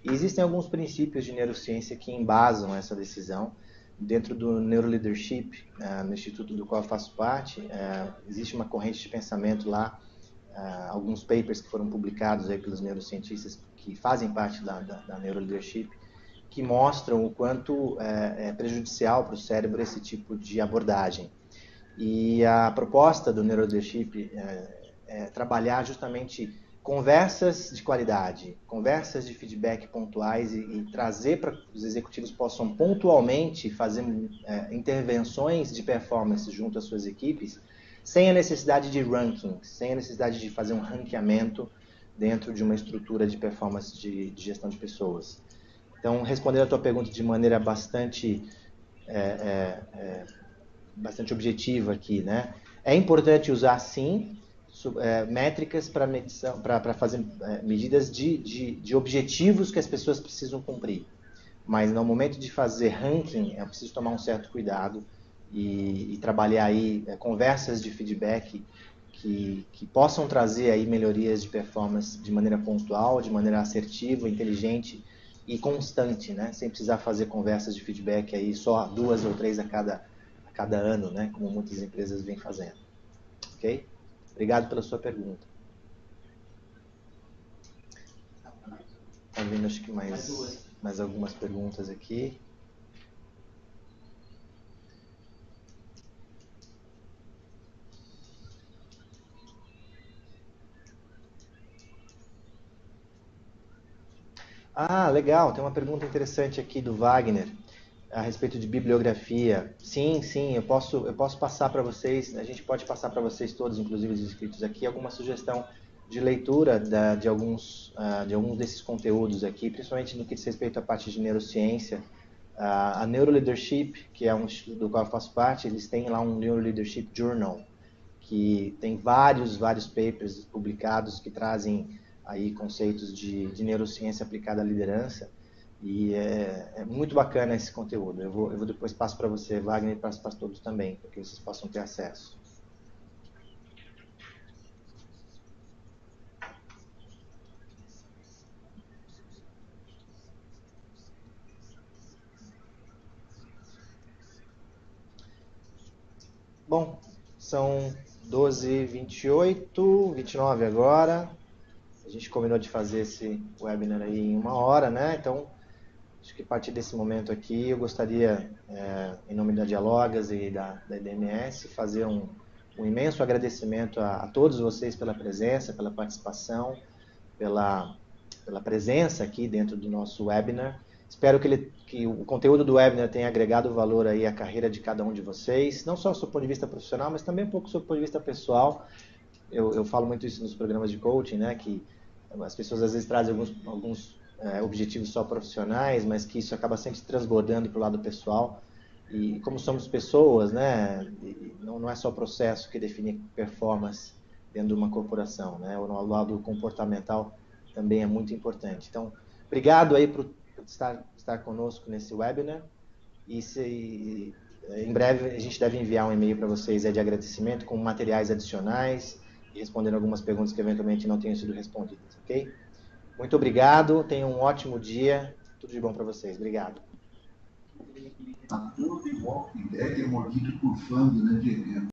B: E existem alguns princípios de neurociência que embasam essa decisão. Dentro do Neuroleadership, no instituto do qual eu faço parte, existe uma corrente de pensamento lá, alguns papers que foram publicados aí pelos neurocientistas que fazem parte da Neuroleadership, que mostram o quanto é prejudicial para o cérebro esse tipo de abordagem. E a proposta do Neuroleadership é trabalhar justamente conversas de qualidade, conversas de feedback pontuais e trazer para que os executivos possam pontualmente fazer intervenções de performance junto às suas equipes, sem a necessidade de rankings, sem a necessidade de fazer um ranqueamento dentro de uma estrutura de performance de gestão de pessoas. Então, respondendo a tua pergunta de maneira bastante objetiva aqui, né? É importante usar, sim, métricas para medição, para fazer medidas de objetivos que as pessoas precisam cumprir. Mas no momento de fazer ranking, é preciso tomar um certo cuidado e trabalhar aí conversas de feedback que possam trazer aí melhorias de performance de maneira pontual, de maneira assertiva, inteligente e constante, né? Sem precisar fazer conversas de feedback aí só 2 ou 3 a cada ano, né? Como muitas empresas vêm fazendo. Ok? Obrigado pela sua pergunta. Está vendo, acho que mais algumas perguntas aqui. Ah, legal. Tem uma pergunta interessante aqui do Wagner a respeito de bibliografia. Sim, eu posso passar para vocês, a gente pode passar para vocês todos, inclusive os inscritos aqui, alguma sugestão de leitura de alguns desses conteúdos aqui, principalmente no que diz respeito à parte de neurociência. A Neuroleadership, que é um instituto do qual eu faço parte, eles têm lá um Neuroleadership Journal, que tem vários papers publicados que trazem aí conceitos de neurociência aplicada à liderança, e é muito bacana esse conteúdo. Eu vou depois passo para você, Wagner, e passo para todos também, para que vocês possam ter acesso. Bom, são 12h28, 29 agora. A gente combinou de fazer esse webinar aí em 1 hora, né? Então, acho que a partir desse momento aqui, eu gostaria, em nome da Dialogas e da IDMS, fazer um imenso agradecimento a todos vocês pela presença, pela participação, pela presença aqui dentro do nosso webinar. Espero que o conteúdo do webinar tenha agregado valor aí à carreira de cada um de vocês, não só do seu ponto de vista profissional, mas também um pouco do seu ponto de vista pessoal. Eu falo muito isso nos programas de coaching, né? Que as pessoas às vezes trazem alguns objetivos só profissionais, mas que isso acaba sempre se transbordando para o lado pessoal. E como somos pessoas, né? Não é só o processo que define performance dentro de uma corporação, né? O lado comportamental também é muito importante. Então, obrigado aí por estar conosco nesse webinar. E em breve a gente deve enviar um e-mail para vocês de agradecimento com materiais adicionais e respondendo algumas perguntas que eventualmente não tenham sido respondidas, ok? Muito obrigado, tenham um ótimo dia, tudo de bom para vocês. Obrigado.
C: A todo Walking Dead é mordido por fãs, né, Diego?